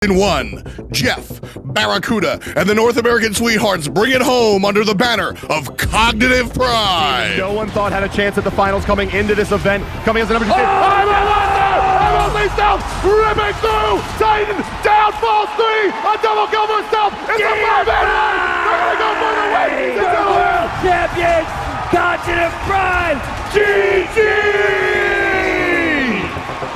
In one, Jeff, BaRRaCCuDDa, and the North American Sweethearts bring it home under the banner of Cognitive Pride. No one thought had a chance at the finals coming into this event. Coming as the number 2 seed. I'm face down, ripping through. Titan down, falls 3. A double kill for himself. It's a 5-man run. They're gonna go for the win. World champions, Cognitive Pride. GG.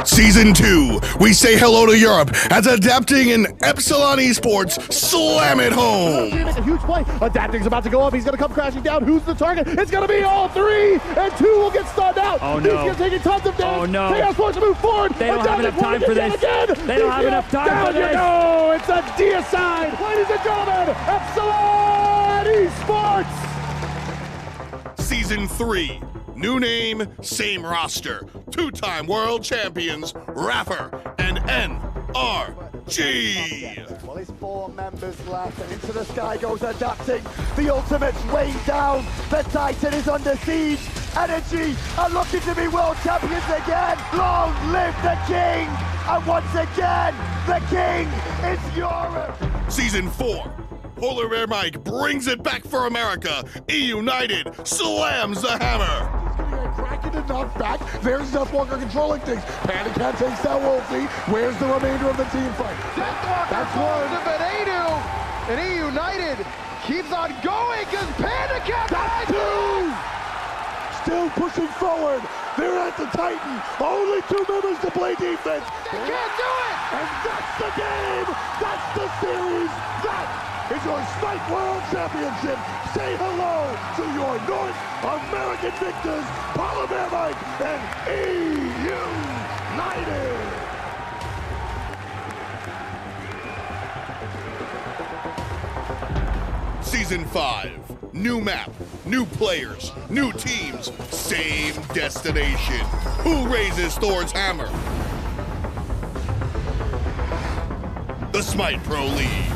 Season 2, we say hello to Europe as Adapting and Epsilon Esports slam it home. A huge play. Adapting's about to go up. He's going to come crashing down. Who's the target? It's going to be all 3, and 2 will get stunned out. Oh, no. He's going to take tons of damage. Oh, no. Chaos force to move forward. They don't have enough time for this. They don't have enough time for this. No, it's a deicide. Ladies and gentlemen, Epsilon Esports. Season 3, new name, same roster. 2-time world champions, Raffer and NRG. Well, it's 4 members left, and into the sky goes Adapting. The ultimate's way down. The Titan is under siege. Energy are looking to be world champions again. Long live the king! And once again, the king is Europe. Season 4, Polar Bear Mike brings it back for America. E-United slams the hammer. Cracking and knocked back. There's Deathwalker controlling things. Panicat takes that Wolfie. Where's the remainder of the team fight? Deathwalker falls to Venenu. And E-United keeps on going because Panicat That's 2! Still pushing forward. They're at the Titan. Only 2 members to play defense. They can't do it. And that's the game. That's the series. That is your Smite World Championship. Say hello to your North American victors, Polar Bear Mike and E-United. Season 5, new map, new players, new teams, same destination. Who raises Thor's hammer? The Smite Pro League.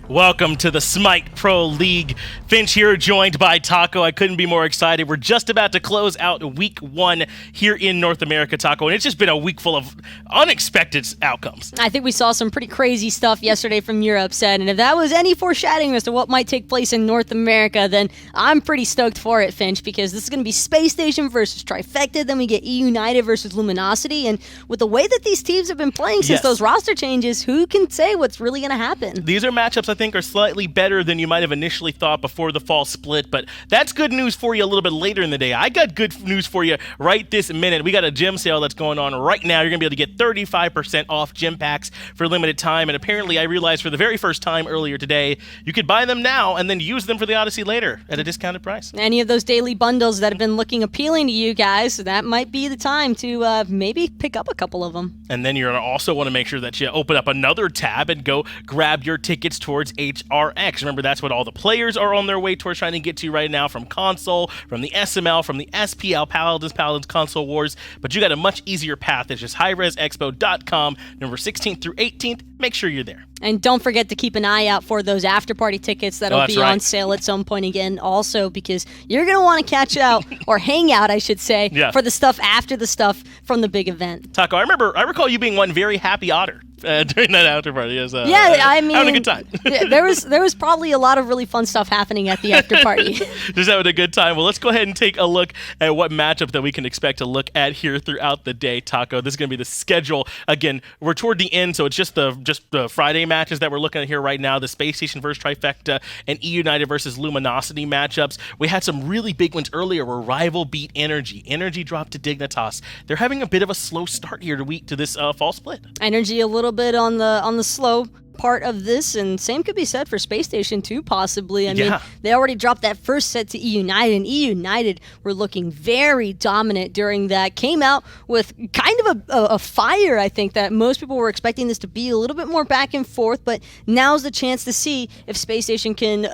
Welcome to the Smite Pro League. Finch here, joined by Taco. I couldn't be more excited. We're just about to close out week 1 here in North America, Taco, and it's just been a week full of unexpected outcomes. I think we saw some pretty crazy stuff yesterday from Europe, and if that was any foreshadowing as to what might take place in North America, then I'm pretty stoked for it, Finch, because this is going to be Spacestation versus Trifecta, then we get E-United versus Luminosity, and with the way that these teams have been playing since those roster changes, who can say what's really going to happen? These are matchups I think are slightly better than you might have initially thought before the fall split, but that's good news for you a little bit later in the day. I got good news for you right this minute. We got a gym sale that's going on right now. You're going to be able to get 35% off gym packs for a limited time, and apparently I realized for the very first time earlier today, you could buy them now and then use them for the Odyssey later at a discounted price. Any of those daily bundles that have been looking appealing to you guys, that might be the time to maybe pick up a couple of them. And then you're going to also want to make sure that you open up another tab and go grab your tickets towards HRX. Remember, that's what all the players are on their way towards trying to get to right now, from console, from the SML, from the SPL, Paladins Console Wars. But you got a much easier path. It's just hi-rez.expo.com, November 16th through 18th. Make sure you're there. And don't forget to keep an eye out for those after-party tickets that'll be on sale at some point again also, because you're going to want to catch out, or hang out, I should say, for the stuff after the stuff from the big event. Taco, I recall you being one very happy otter during that after party. I mean, having a good time. there was probably a lot of really fun stuff happening at the after party. Just having a good time. Well, let's go ahead and take a look at what matchup that we can expect to look at here throughout the day, Taco. This is going to be the schedule. Again, we're toward the end, so it's just the Friday matches that we're looking at here right now. The Spacestation versus Trifecta and E-United versus Luminosity matchups. We had some really big ones earlier where Rival beat Energy. Energy dropped to Dignitas. They're having a bit of a slow start here to this fall split. Energy a little bit on the slow part of this, and same could be said for Space Station too, possibly. I mean, they already dropped that first set to E-United, and E-United were looking very dominant during that. Came out with kind of a fire, I think, that most people were expecting this to be a little bit more back and forth, but now's the chance to see if Space Station can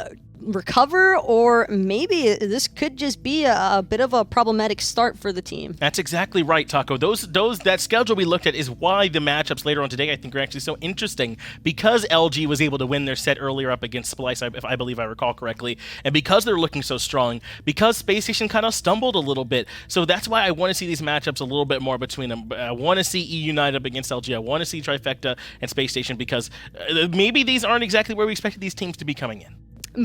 recover, or maybe this could just be a bit of a problematic start for the team. That's exactly right, Taco. That schedule we looked at is why the matchups later on today I think are actually so interesting, because LG was able to win their set earlier up against Splice, if I believe I recall correctly, and because they're looking so strong, because Space Station kind of stumbled a little bit. So that's why I want to see these matchups a little bit more between them. I want to see EU United up against LG. I want to see Trifecta and Space Station, because maybe these aren't exactly where we expected these teams to be coming in.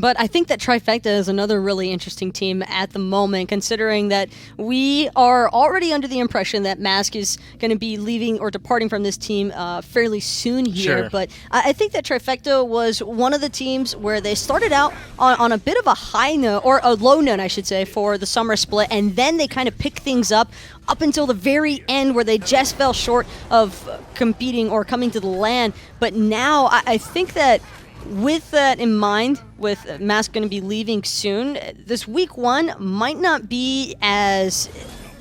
But I think that Trifecta is another really interesting team at the moment, considering that we are already under the impression that Mask is going to be leaving or departing from this team fairly soon here. Sure. But I think that Trifecta was one of the teams where they started out on a bit of a high note, or a low note, I should say, for the summer split, and then they kind of picked things up until the very end, where they just fell short of competing or coming to the LAN. But now I think that with that in mind, with Mask going to be leaving soon, this week one might not be as,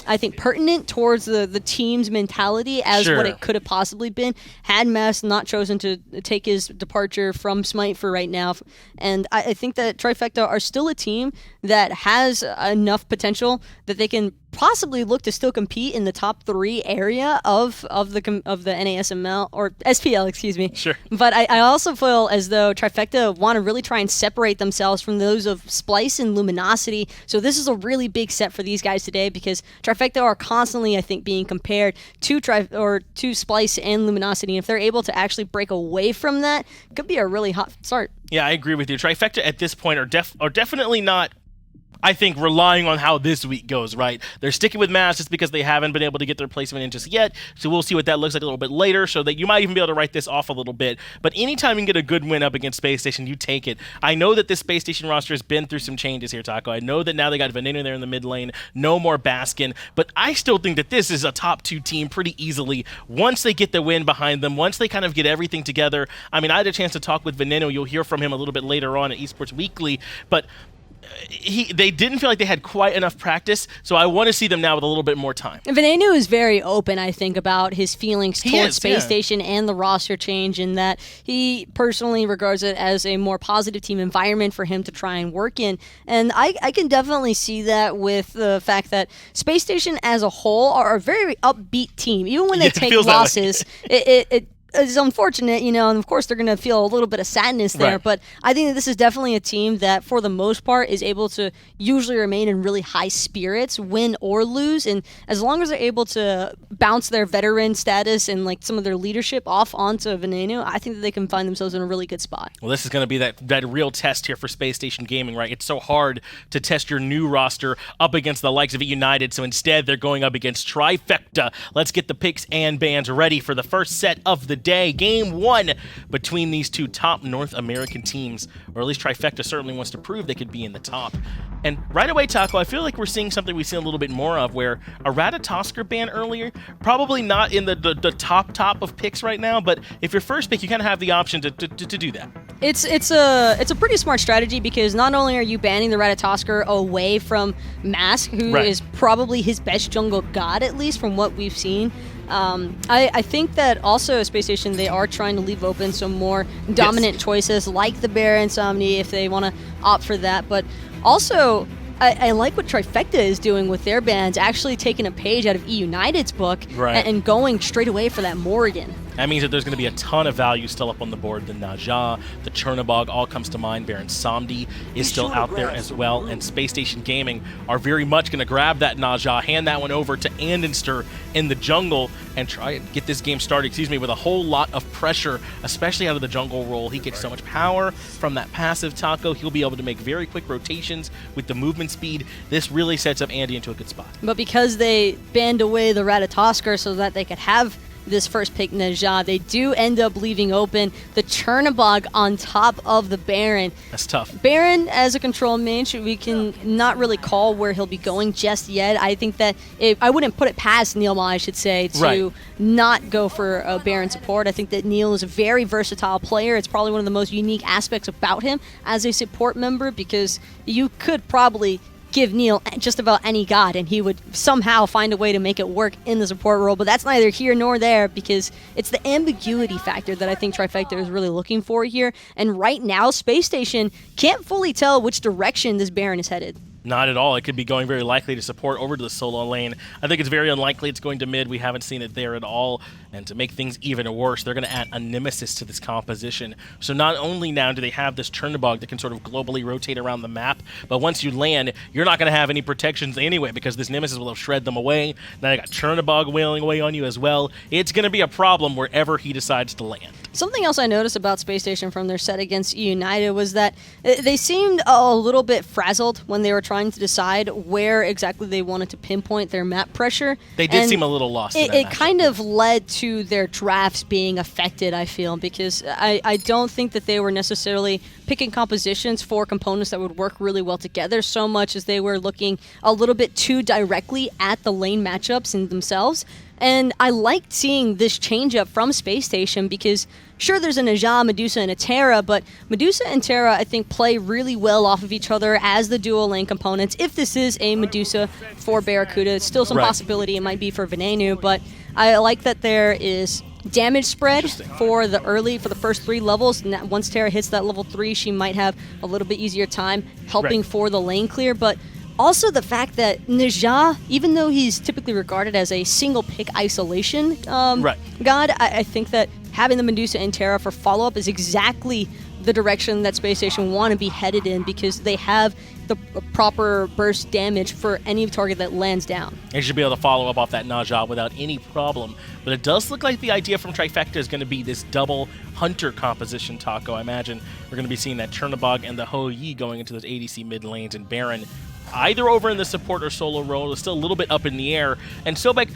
I think, pertinent towards the team's mentality as what it could have possibly been had Mask not chosen to take his departure from Smite for right now. And I think that Trifecta are still a team that has enough potential that they can possibly look to still compete in the top 3 area of the NASML, or SPL, excuse me. Sure. But I also feel as though Trifecta want to really try and separate themselves from those of Splice and Luminosity. So this is a really big set for these guys today, because Trifecta are constantly, I think, being compared to Splice and Luminosity. And if they're able to actually break away from that, it could be a really hot start. Yeah, I agree with you. Trifecta at this point are definitely not, I think, relying on how this week goes, right? They're sticking with Mass just because they haven't been able to get their placement in just yet, so we'll see what that looks like a little bit later, so that you might even be able to write this off a little bit. But anytime you can get a good win up against Space Station, you take it. I know that this Space Station roster has been through some changes here, Taco. I know that now they got Venenu there in the mid lane, no more Baskin, but I still think that this is a top 2 team pretty easily once they get the win behind them, once they kind of get everything together. I mean, I had a chance to talk with Venenu. You'll hear from him a little bit later on at Esports Weekly, but they didn't feel like they had quite enough practice, so I want to see them now with a little bit more time. Venenu is very open, I think, about his feelings towards Space Station and the roster change, in that he personally regards it as a more positive team environment for him to try and work in. And I can definitely see that with the fact that Space Station as a whole are a very upbeat team. Even when they take losses, it's unfortunate, and of course they're going to feel a little bit of sadness there, but I think that this is definitely a team that, for the most part, is able to usually remain in really high spirits, win or lose, and as long as they're able to bounce their veteran status and like some of their leadership off onto Venenu, I think that they can find themselves in a really good spot. Well, this is going to be that real test here for Space Station Gaming, right? It's so hard to test your new roster up against the likes of United, so instead they're going up against Trifecta. Let's get the picks and bans ready for the first set of the day. Game 1 between these two top North American teams, or at least Trifecta certainly wants to prove they could be in the top. And right away, Taco, I feel like we're seeing something we've seen a little bit more of, where a BaRRaCCuDDa ban earlier, probably not in the top of picks right now, but if your first pick, you kind of have the option to do that. It's a pretty smart strategy, because not only are you banning the BaRRaCCuDDa away from Mask, who is probably his best jungle god, at least from what we've seen. I think that also Space Station, they are trying to leave open some more dominant choices like the Baron Samedi if they want to opt for that. But also, I like what Trifecta is doing with their bans, actually taking a page out of United's book and going straight away for that Morrigan. That means that there's going to be a ton of value still up on the board. The Naja, the Chernobog, all comes to mind. Baron Samedi is still out there as well. And Space Station Gaming are very much going to grab that Naja, hand that one over to andinster in the jungle, and try and get this game started, with a whole lot of pressure, especially out of the jungle role. He gets so much power from that passive, Taco. He'll be able to make very quick rotations with the movement speed. This really sets up Andy into a good spot. But because they banned away the BaRRaCCuDDa so that they could have this first pick, Naja, they do end up leaving open the Chernobog on top of the Baron. That's tough. Baron, as a control mage, we can not really call where he'll be going just yet. I think that I wouldn't put it past NeiruMah, I should say, to not go for a Baron support. I think that Neil is a very versatile player. It's probably one of the most unique aspects about him as a support member, because you could probably give Neil just about any god, and he would somehow find a way to make it work in the support role. But that's neither here nor there, because it's the ambiguity factor that I think Trifecta is really looking for here. And right now, Space Station can't fully tell which direction this Baron is headed. Not at all. It could be going very likely to support over to the solo lane. I think it's very unlikely it's going to mid. We haven't seen it there at all. And to make things even worse, they're going to add a Nemesis to this composition. So not only now do they have this Chernobog that can sort of globally rotate around the map, but once you land, you're not going to have any protections anyway, because this Nemesis will have shred them away. Now you got Chernobog wailing away on you as well. It's going to be a problem wherever he decides to land. Something else I noticed about Space Station from their set against United was that they seemed a little bit frazzled when they were trying to decide where exactly they wanted to pinpoint their map pressure. They did seem a little lost in that It matchup. kind of led to their drafts being affected, I feel, because I don't think that they were necessarily picking compositions for components that would work really well together so much as they were looking a little bit too directly at the lane matchups in themselves. And I liked seeing this change up from Space Station because, sure, there's a Najah, Medusa, and a Terra, but Medusa and Terra, I think, play really well off of each other as the dual lane components. If this is a Medusa for BaRRaCCuDDa, it's still some possibility it might be for Venenu, but I like that there is damage spread for the first 3 levels, and that once Terra hits that level 3, she might have a little bit easier time helping for the lane clear, but also the fact that Najah, even though he's typically regarded as a single pick isolation god, I think that having the Medusa and Terra for follow-up is exactly the direction that Space Station want to be headed in, because they have the proper burst damage for any target that lands down. They should be able to follow up off that Najah without any problem. But it does look like the idea from Trifecta is going to be this double Hunter composition, Taco. I imagine we're going to be seeing that Chernobog and the Ho-Yi going into those ADC mid lanes, and Baron either over in the support or solo role is still a little bit up in the air. And Sobek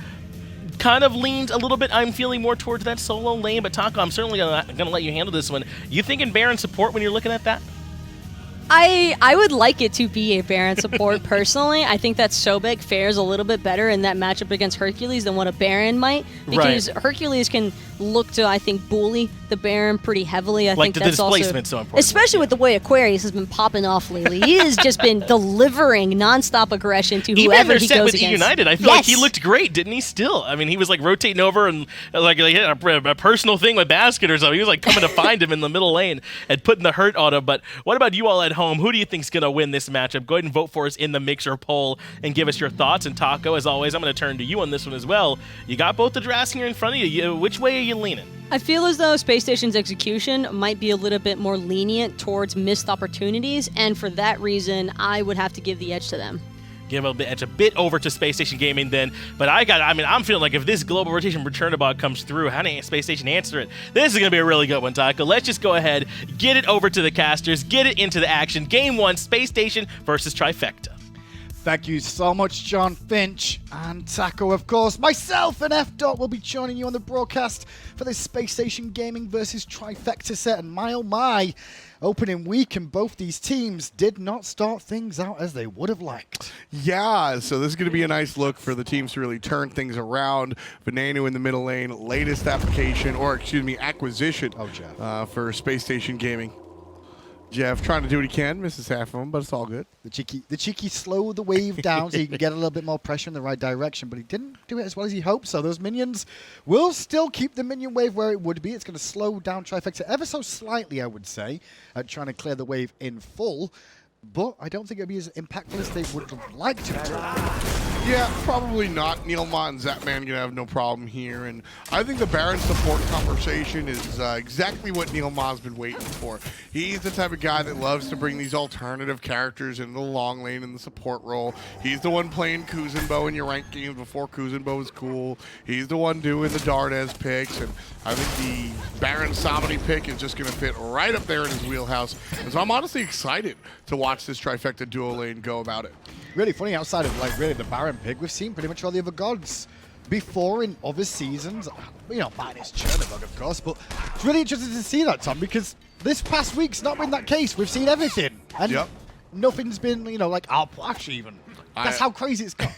kind of leans a little bit, I'm feeling, more towards that solo lane. But Taco, I'm certainly going to let you handle this one. You thinking Baron support when you're looking at that? I would like it to be a Baron support personally. I think that Sobek fares a little bit better in that matchup against Hercules than what a Baron might, because Hercules can look to, I think, bully the Baron pretty heavily. I think the that's displacement's so important. especially with the way Aquarius has been popping off lately. He has just been delivering nonstop aggression to whoever he goes with against. United, I feel like he looked great, didn't he? Still, I mean, he was like rotating over and like a personal thing with basket or something. He was like coming to find him in the middle lane and putting the hurt on him. But what about you all at home? Who do you think's gonna win this matchup? Go ahead and vote for us in the Mixer poll and give us your thoughts. And Taco, as always, I'm going to turn to you on this one as well. You got both the drafts here in front of you. Which way are you leaning? I feel as though Space Station's execution might be a little bit more lenient towards missed opportunities, and for that reason, I would have to give the edge to them. Give a bit over to Space Station Gaming then. But I'm feeling like if this global rotation for Chernobog comes through, how did Space Station answer it? This is going to be a really good one, Taco. Let's just go ahead, get it over to the casters, get it into the action. Game 1, Space Station versus Trifecta. Thank you so much, John Finch and Taco, of course. Myself and F-Dot will be joining you on the broadcast for this Space Station Gaming versus Trifecta set. And my oh my, opening week, and both these teams did not start things out as they would have liked. Yeah, so this is going to be a nice look for the teams to really turn things around. Venenu in the middle lane, latest acquisition for Space Station Gaming. Jeff trying to do what he can, misses half of them, but it's all good. The cheeky slow the wave down so he can get a little bit more pressure in the right direction, but he didn't do it as well as he hoped. So those minions will still keep the minion wave where it would be. It's going to slow down Trifecta ever so slightly, I would say, at trying to clear the wave in full. But I don't think it'll be as impactful as they would have liked to be. Yeah, probably not. NeiruMah and Zapman gonna have no problem here, and I think the Baron support conversation is exactly what NeiruMah's been waiting for. He's the type of guy that loves to bring these alternative characters into the long lane in the support role. He's the one playing Kuzenbo in your ranked games before Kuzenbo was cool. He's the one doing the Dardes picks, and I think the Baron Samedi pick is just gonna fit right up there in his wheelhouse. And so I'm honestly excited to watch this Trifecta duo lane go about it. Really funny, outside of like really the Baron pick, we've seen pretty much all the other gods before in other seasons, you know, minus Chernobog, of course, but it's really interesting to see that, Tom, because this past week's not been that case. We've seen everything, and nothing's been, you know, like Alplash even. That's how crazy it's got.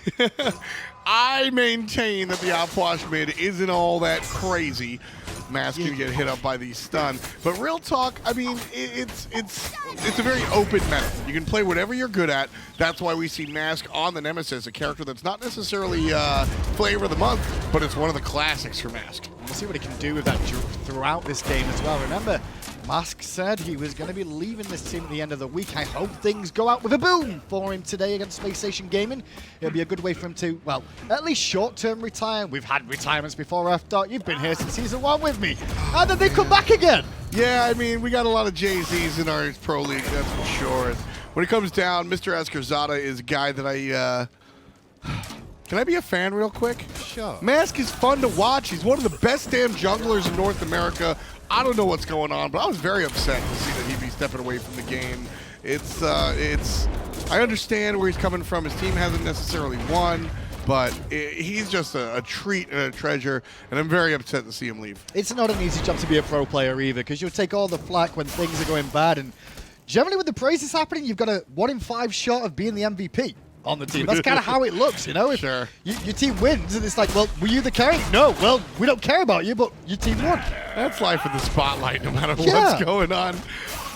I maintain that the Alplash mid isn't all that crazy. Mask can get hit up by the stun. But real talk, I mean, it's a very open meta. You can play whatever you're good at. That's why we see Mask on the Nemesis, a character that's not necessarily flavor of the month, but it's one of the classics for Mask. We'll see what he can do with that throughout this game as well. Remember, Mask said he was going to be leaving this team at the end of the week. I hope things go out with a boom for him today against Spacestation Gaming. It'll be a good way for him to, well, at least short-term retire. We've had retirements before, F. You've been here since Season 1 with me. And then they come back again. Yeah, I mean, we got a lot of Jay-Z's in our Pro League, that's for sure. And when it comes down, Mr. SPL is a guy that I... Can I be a fan real quick? Sure. Mask is fun to watch. He's one of the best damn junglers in North America. I don't know what's going on, but I was very upset to see that he'd be stepping away from the game. I understand where he's coming from. His team hasn't necessarily won, but he's just a treat and a treasure, and I'm very upset to see him leave. It's not an easy job to be a pro player either, because you'll take all the flack when things are going bad, and generally with the praises happening, you've got a 1 in 5 shot of being the MVP on the team. That's kind of how it looks, you know? If sure. Your team wins, and it's like, well, were you the carry? No, well, we don't care about you, but your team won. That's life in the spotlight, no matter what's going on.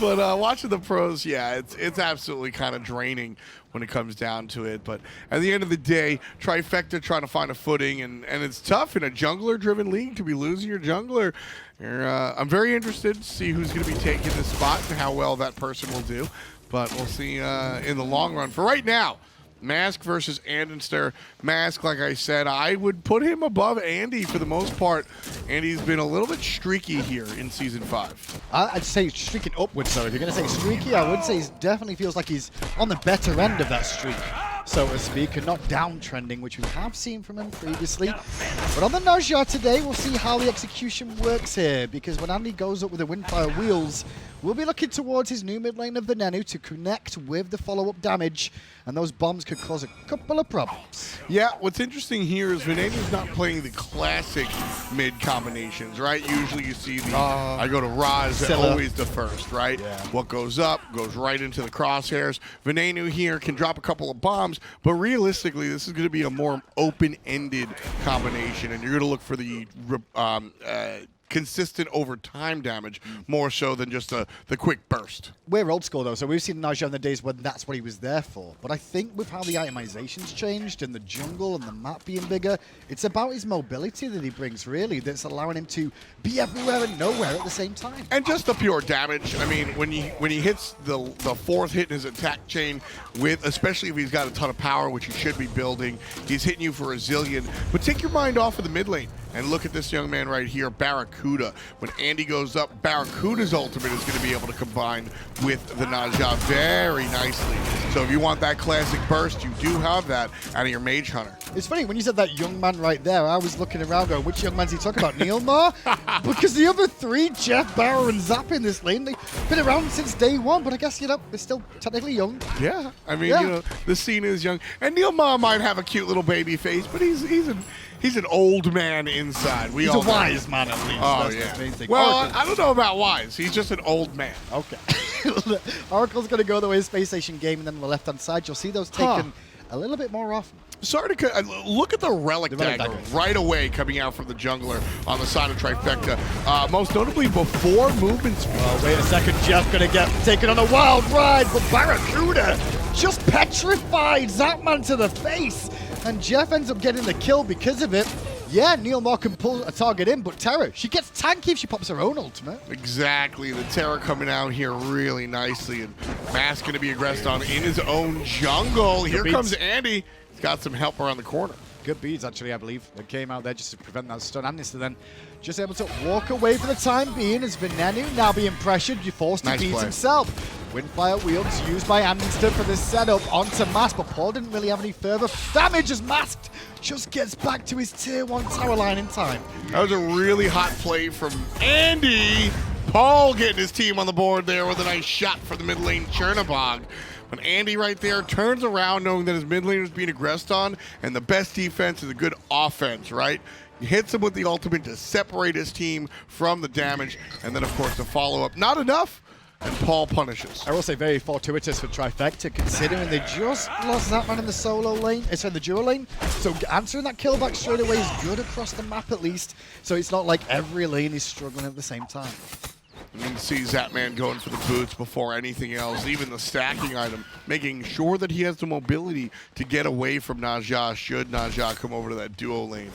But watching the pros, yeah, it's absolutely kind of draining when it comes down to it. But at the end of the day, Trifecta trying to find a footing, and it's tough in a jungler-driven league to be losing your jungler. I'm very interested to see who's going to be taking this spot and how well that person will do. But we'll see in the long run. For right now, Mask versus andinster. Mask, like I said, I would put him above Andy for the most part. Andy's been a little bit streaky here in Season 5. I'd say streaking upwards, though. If you're going to say streaky, I would say he definitely feels like he's on the better end of that streak, so to speak, and not downtrending, which we have seen from him previously. But on the Najjar today, we'll see how the execution works here, because when Andy goes up with the Windfire wheels, we'll be looking towards his new mid lane of Venenu to connect with the follow-up damage, and those bombs could cause a couple of problems. Yeah, what's interesting here is Venenu's not playing the classic mid combinations, right? Usually you see the, I go to Raz, always the first, right? Yeah. What goes up goes right into the crosshairs. Venenu here can drop a couple of bombs, but realistically, this is going to be a more open-ended combination, and you're going to look for the consistent over time damage more so than just the quick burst. We're old school, though, so we've seen Najjar in the days when that's what he was there for. But I think with how the itemization's changed and the jungle and the map being bigger, it's about his mobility that he brings, really, that's allowing him to be everywhere and nowhere at the same time. And just the pure damage. I mean, when he hits the fourth hit in his attack chain, with especially if he's got a ton of power, which he should be building, he's hitting you for a zillion. But take your mind off of the mid lane and look at this young man right here, BaRRaCCuDDa. When Andy goes up, BaRRaCCuDDa's ultimate is going to be able to combine with the Najjar very nicely. So if you want that classic burst, you do have that out of your Mage Hunter. It's funny, when you said that young man right there, I was looking around going, which young man's he talking about, NeiruMah? Because the other three, Jeff, BaRRa, and Zap in this lane, they've been around since day one, but I guess, you know, they're still technically young. Yeah, I mean, you know, the scene is young. And NeiruMah might have a cute little baby face, but he's an old man inside. He's a wise man, at least. Oh, that's yeah. the main thing. Well, I don't know about wise. He's just an old man. Okay. Oracle's going to go the way of Spacestation Gaming, and then on the left-hand side, you'll see those taken a little bit more often. Sorry to look at the relic dagger right away coming out from the jungler on the side of Trifecta. Most notably before movement speed. Oh, wait a second. Jeff going to get taken on a wild ride, but BaRRaCCuDDa just petrified Zapman to the face. And Jeff ends up getting the kill because of it. Yeah, NeiruMah can pull a target in, but Terra, she gets tanky if she pops her own ultimate. Exactly. The Terra coming out here really nicely. And Mask going to be aggressed on in his own jungle. Here comes Andy. He's got some help around the corner. Good beads, actually, I believe, that came out there just to prevent that stun. Andinster then just able to walk away for the time being as Venenu now being pressured. You're forced to beat himself. Windfire wheels used by Andinster for this setup onto Mask, but Paul didn't really have any further damage as Masked just gets back to his tier 1 tower line in time. That was a really hot play from Andy. Paul getting his team on the board there with a nice shot for the mid lane Chernobog. But Andy right there turns around knowing that his mid laner is being aggressed on, and the best defense is a good offense, right? He hits him with the ultimate to separate his team from the damage, and then, of course, the follow-up. Not enough. and Paul punishes. I will say very fortuitous for Trifecta, considering they just lost Zapman in the solo lane, sorry, the duo lane. So answering that kill back straight away is good across the map at least. So it's not like every lane is struggling at the same time. You can see Zapman going for the boots before anything else, even the stacking item, making sure that he has the mobility to get away from Najah should Najah come over to that duo lane.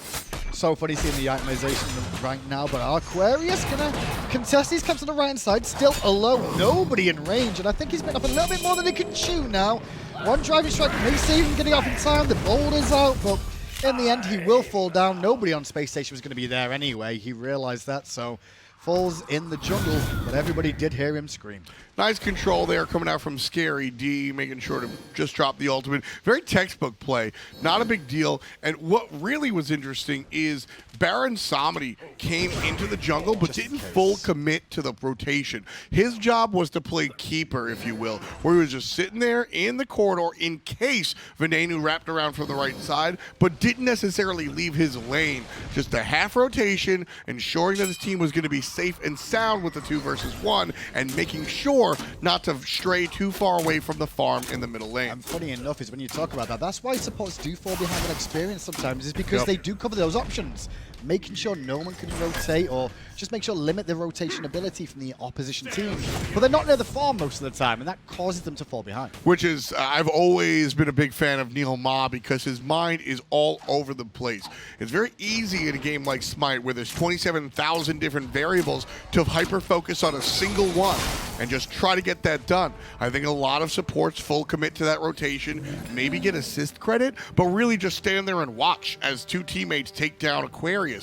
So funny seeing the itemization right now, but Aquarius gonna contest these camps on the right-hand side, still alone, nobody in range, and I think he's been up a little bit more than he can chew now. One driving strike may save him getting off in time, the boulder's out, but in the end he will fall down. Nobody on Space Station was going to be there anyway, he realized that, so falls in the jungle, but everybody did hear him scream. Nice control there coming out from Scary D, making sure to just drop the ultimate. Very textbook play, not a big deal. And what really was interesting is Baron Samedi came into the jungle but didn't full commit to the rotation. His job was to play keeper, if you will, where he was just sitting there in the corridor in case Venenu wrapped around from the right side, but didn't necessarily leave his lane. Just a half rotation, ensuring that his team was going to be safe and sound with the 2 versus 1, and making sure not to stray too far away from the farm in the middle lane. And funny enough is when you talk about that, that's why supports do fall behind on experience sometimes, is because they do cover those options. Making sure no one can rotate, or just make sure limit the rotation ability from the opposition team. But they're not near the farm most of the time, and that causes them to fall behind. Which is, I've always been a big fan of NeiruMah because his mind is all over the place. It's very easy in a game like Smite where there's 27,000 different variables to hyper-focus on a single one and just try to get that done. I think a lot of supports full commit to that rotation, maybe get assist credit, but really just stand there and watch as 2 teammates take down Aquarius.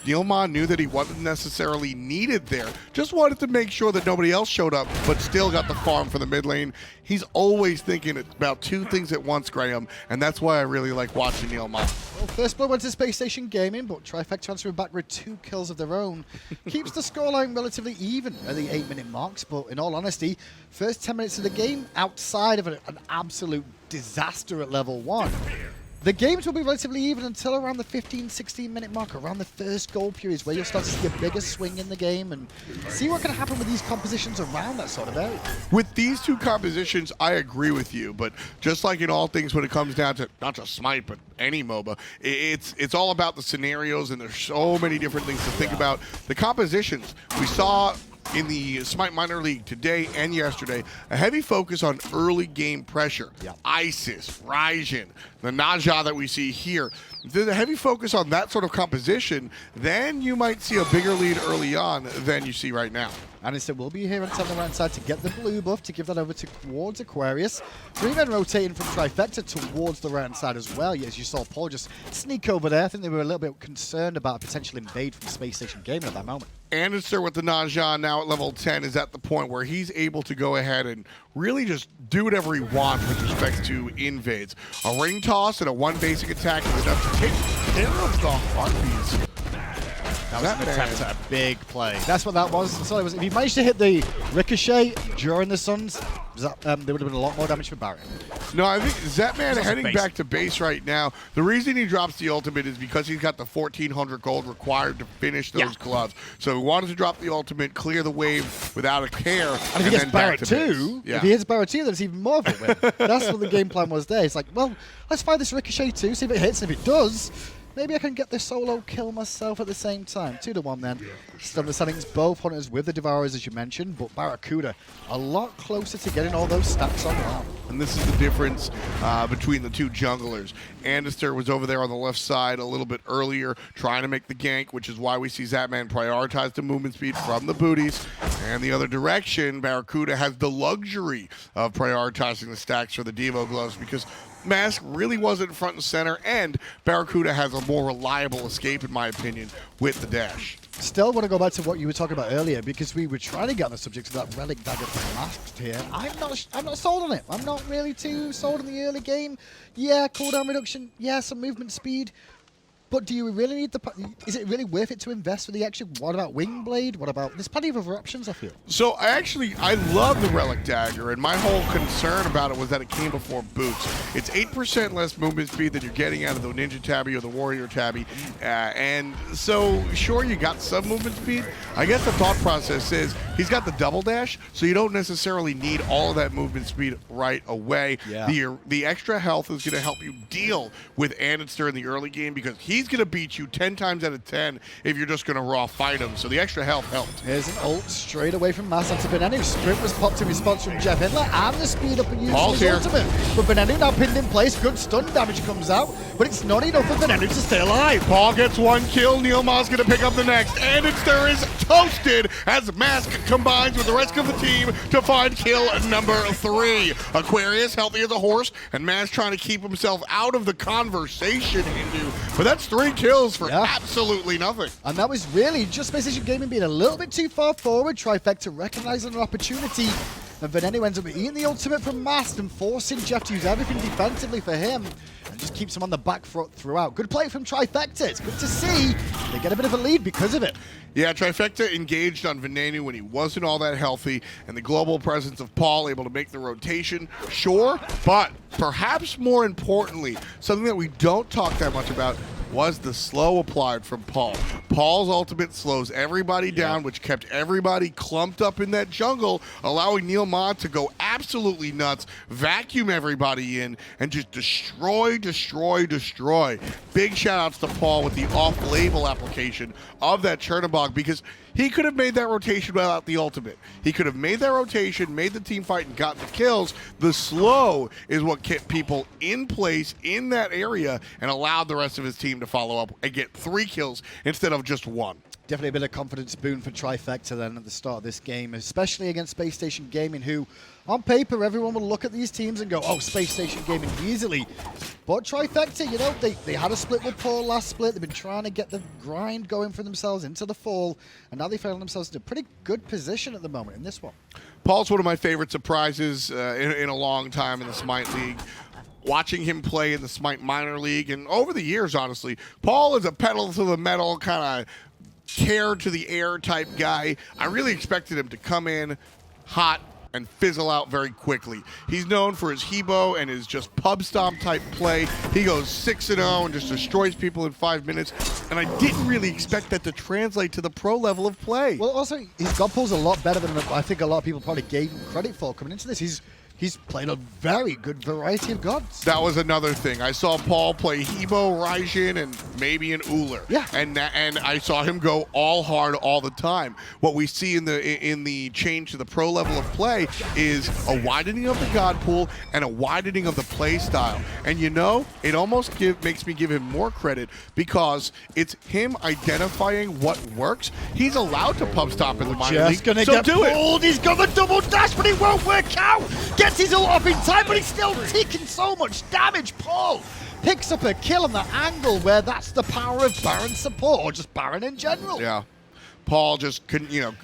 NeiruMah knew that he wasn't necessarily needed there, just wanted to make sure that nobody else showed up, but still got the farm for the mid lane. He's always thinking about 2 things at once, Graham, and that's why I really like watching NeiruMah. Well, first blood went to Space Station Gaming, but Trifecta transferring back with 2 kills of their own. Keeps the scoreline relatively even at the 8-minute marks, but in all honesty, first 10 minutes of the game, outside of an absolute disaster at level 1, the games will be relatively even until around the 15-16 minute mark, around the first goal periods, where you'll start to see a bigger swing in the game and see what can happen with these compositions around that sort of area. With these 2 compositions, I agree with you, but just like in all things when it comes down to not just Smite, but any MOBA, it's all about the scenarios, and there's so many different things to think about. The compositions, we saw in the Smite Minor League today and yesterday, a heavy focus on early game pressure. ISIS, Raijin, the Najah that we see here. If there's a heavy focus on that sort of composition, then you might see a bigger lead early on than you see right now. Andinster will be here until the right side to get the blue buff, to give that over towards Aquarius. 3 men rotating from Trifecta towards the right side as well. As you saw Paul just sneak over there. I think they were a little bit concerned about a potential invade from Space Station Gaming at that moment. Andinster with the Najah now at level 10 is at the point where he's able to go ahead and really just do whatever he wants with respect to invades. A ring toss and a 1 basic attack is enough to take care of the Harpies. That was an attempt at a big play. That's what that was. So it was, if he managed to hit the ricochet during the Suns, there would have been a lot more damage for Barry. No, I think Zapman heading back to base right now. The reason he drops the ultimate is because he's got the 1,400 gold required to finish those gloves. So he wanted to drop the ultimate, clear the wave without a care, and if he gets Barrett too, if he hits Barrett too, then it's even more of a win. That's what the game plan was there. It's like, well, let's fire this ricochet too, see if it hits, and if it does, maybe I can get the solo kill myself at the same time. 2-1 then. Still in the settings, both hunters with the Devourers as you mentioned, but BaRRaCCuDDa a lot closer to getting all those stacks on now. And this is the difference between the 2 junglers. Andinster was over there on the left side a little bit earlier trying to make the gank, which is why we see Zapman prioritize the movement speed from the booties. And the other direction, BaRRaCCuDDa has the luxury of prioritizing the stacks for the Devo gloves because Mask really wasn't front and center, and BaRRaCCuDDa has a more reliable escape, in my opinion, with the dash. Still want to go back to what you were talking about earlier, because we were trying to get on the subject of that relic dagger from Masked here. I'm not sold on it. I'm not really too sold on the early game. Yeah, cooldown reduction. Yeah, some movement speed. But do you really need is it really worth it to invest for the extra? What about Wingblade? What about, there's plenty of other options, I feel. So I love the Relic Dagger, and my whole concern about it was that it came before boots. It's 8% less movement speed than you're getting out of the Ninja Tabby or the Warrior Tabby. And so, sure, you got some movement speed. I guess the thought process is he's got the double dash, so you don't necessarily need all of that movement speed right away. Yeah. The extra health is going to help you deal with Andinster in the early game because he's going to beat you 10 times out of 10 if you're just going to raw fight him. So the extra health helped. Here's an ult straight away from Mass onto Venenu. Sprint was popped in response from JeffHindla, and the speed up and use Paul's his here. ultimate. But Venenu now pinned in place. Good stun damage comes out, but it's not enough for Venenu to stay alive. Paul gets one kill. NeiruMah's going to pick up the next. Andinster is toasted as Mask combines with the rest of the team to find kill number 3. Aquarius healthy as a horse, and Mask trying to keep himself out of the conversation, Hindu. But that's 3 kills for absolutely nothing. And that was really just Spacestation Gaming being a little bit too far forward. Trifecta recognizing an opportunity. And Venenu ends up eating the ultimate from Mast and forcing Jeff to use everything defensively for him. And just keeps him on the back foot throughout. Good play from Trifecta. It's good to see they get a bit of a lead because of it. Yeah, Trifecta engaged on Venenu when he wasn't all that healthy, and the global presence of Paul able to make the rotation, sure, but perhaps more importantly, something that we don't talk that much about was the slow applied from Paul. Paul's ultimate slows everybody down, which kept everybody clumped up in that jungle, allowing NeiruMah to go absolutely nuts, vacuum everybody in, and just destroy. Big shout outs to Paul with the off-label application of that Chernobog, because he could have made that rotation without the ultimate. He could have made that rotation, made the team fight, and got the kills. The slow is what kept people in place in that area and allowed the rest of his team to follow up and get 3 kills instead of just 1. Definitely a bit of confidence boon for Trifecta then at the start of this game, especially against Spacestation Gaming, who, on paper, everyone will look at these teams and go, oh, Spacestation Gaming easily. But Trifecta, you know, they had a split with Paul last split. They've been trying to get the grind going for themselves into the fall, and now they found themselves in a pretty good position at the moment in this one. Paul's one of my favorite surprises in a long time in the Smite League. Watching him play in the Smite Minor League, and over the years, honestly, Paul is a pedal to the metal kind of tear to the air type guy. I really expected him to come in hot and fizzle out very quickly. He's known for his Hebo and his just pub stomp type play. He goes 6-0 and just destroys people in 5 minutes, and I didn't really expect that to translate to the pro level of play. Well, also, his god pull's a lot better than I think a lot of people probably gave him credit for coming into this. He's played a very good variety of gods. That was another thing. I saw Paul play Hebo, Raijin, and maybe an Uller. Yeah. And I saw him go all hard all the time. What we see in the change to the pro level of play is a widening of the god pool and a widening of the play style. And you know, it almost makes me give him more credit because it's him identifying what works. He's allowed to pub stop in the minor league, Gonna so get do it. pulled. He's got the double dash, but it won't work out. Gets his ult off in time, but he's still taking so much damage. Paul picks up a kill on the angle where that's the power of Baron support, or just Baron in general. Yeah. Paul just,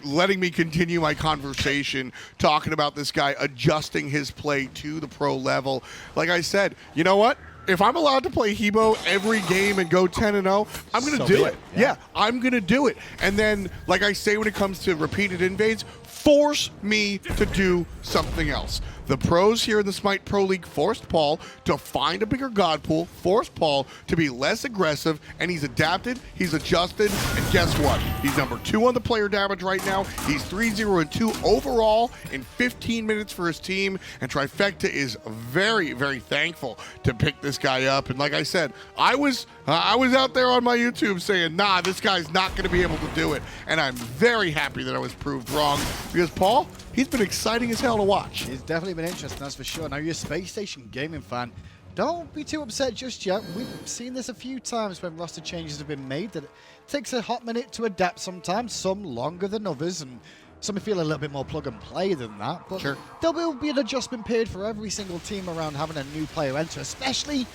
letting me continue my conversation, talking about this guy adjusting his play to the pro level. Like I said, you know what? If I'm allowed to play Hebo every game and go 10-0, I'm going to do it. Yeah, I'm going to do it. And then, like I say when it comes to repeated invades, force me to do something else. The pros here in the Smite Pro League forced Paul to find a bigger god pool, forced Paul to be less aggressive, and he's adapted, he's adjusted, and guess what? He's number 2 on the player damage right now. He's 3-0-2 overall in 15 minutes for his team, and Trifecta is very, very thankful to pick this guy up. And like I said, I was out there on my YouTube saying, nah, this guy's not going to be able to do it, and I'm very happy that I was proved wrong, because Paul, he's been exciting as hell to watch. He's definitely been interesting, that's for sure. Now, you're a Spacestation Gaming fan. Don't be too upset just yet. We've seen this a few times when roster changes have been made, that it takes a hot minute to adapt sometimes, some longer than others, and some feel a little bit more plug and play than that. But sure, there will be an adjustment period for every single team around having a new player enter, especially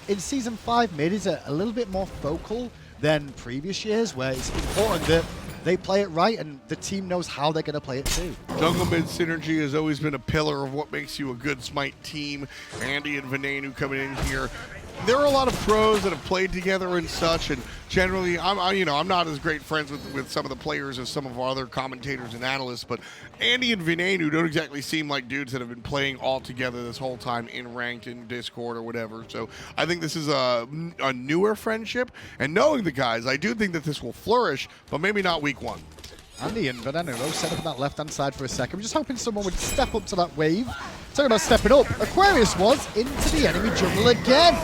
in Season 5 mid is a little bit more focal than previous years, where it's important that they play it right and the team knows how they're going to play it too. Jungle mid synergy has always been a pillar of what makes you a good Smite team. Andy and Venenu coming in here. there are a lot of pros that have played together and such, and generally, I'm not as great friends with some of the players as some of our other commentators and analysts, but Andy and Venenu don't exactly seem like dudes that have been playing all together this whole time in ranked, in Discord or whatever. So I think this is a newer friendship, and knowing the guys, I do think that this will flourish, but maybe not week 1. Andy and Venenu both set up on that left-hand side for a second. We're just hoping someone would step up to that wave. Talking about stepping up, Aquarius was into the enemy jungle again.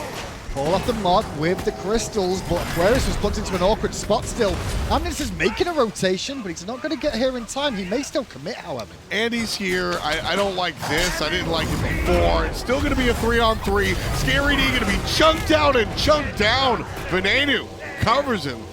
Paul off the mark with the crystals, but Aquarius was plugged into an awkward spot still. Andinster is making a rotation, but he's not going to get here in time. He may still commit, however. Andy's here. I don't like this. I didn't like it before. It's still going to be a 3-on-3. Scary D going to be chunked out and chunked down. Venenu covers him.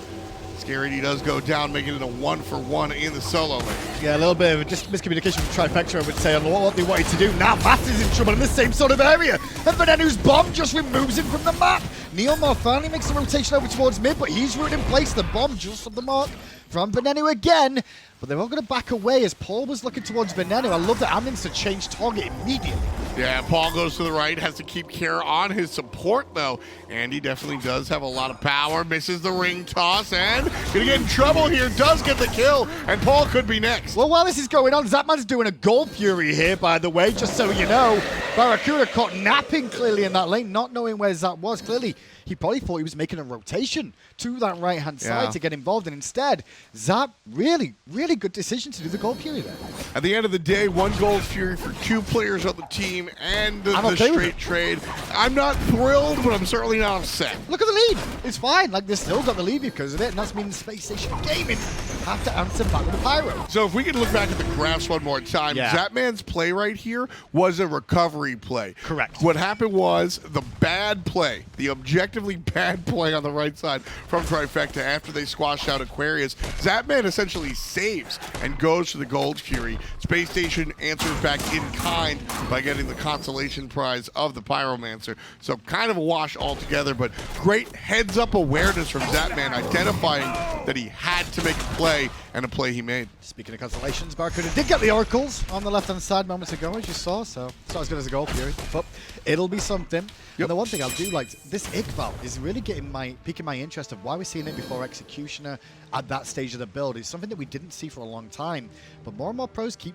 Scary D does go down, making it a 1-for-1 in the solo lane. Yeah, a little bit of just miscommunication from Trifecta, I would say, on what they wanted to do. Now Master's in trouble in the same sort of area. And Venenu's bomb just removes him from the map. NeiruMah finally makes the rotation over towards mid, but he's rooted in place. The bomb just off the mark from Venenu again. But they're all going to back away as Paul was looking towards Venenu. I love that Andinster changed target immediately. Yeah, Paul goes to the right, has to keep care on his support, though. And he definitely does have a lot of power. Misses the ring toss and gonna get in trouble here. Does get the kill, and Paul could be next. Well, while this is going on, Zapman's doing a gold fury here, by the way, just so you know. BaRRaCCuDDa caught napping clearly in that lane, not knowing where Zap was. Clearly, he probably thought he was making a rotation to that right-hand side to get involved, and instead, Zap, really, really good decision to do the gold fury there. At the end of the day, 1 gold fury for 2 players on the team and the straight trade. I'm not thrilled, but I'm certainly not upset. Look at the lead. It's fine. Like, they still got the lead because of it, and that's means Spacestation Gaming have to answer back with a pyro. So if we can look back at the graphs one more time, Zapman's play right here was a recovery play. Correct. What happened was the bad play, the objectively bad play on the right side from Trifecta after they squashed out Aquarius. Zapman essentially saves and goes to the gold fury. Space Station answers back in kind by getting the consolation prize of the Pyromancer. So kind of a wash altogether, but great heads-up awareness from Zapman, identifying that he had to make a play, and a play he made. Speaking of consolations, BaRRaCCuDDa did get the oracles on the left-hand side moments ago, as you saw, so it's not as good as a gold fury, but it'll be something. And the one thing I'll do, like, this Iqbal is really piquing my interest of why we're seeing it before Executioner at that stage of the build. It's something that we didn't see for a long time, but more and more pros keep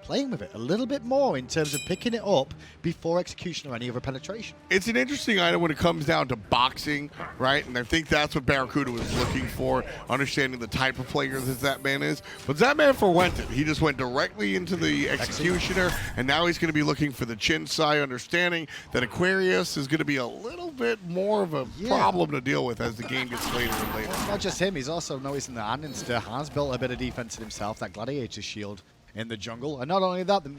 playing with it a little bit more in terms of picking it up before execution or any other penetration. It's an interesting item when it comes down to boxing, right? And I think that's what BaRRaCCuDDa was looking for, understanding the type of player that Zapman is. But Zapman forwent it. He just went directly into the executioner, and now he's going to be looking for the chin side, understanding that Aquarius is going to be a little bit more of a problem to deal with as the game gets later and later. Well, not just him, he's also noticing that Andinster has built a bit of defense in himself, that Gladiator shield in the jungle. And not only that, the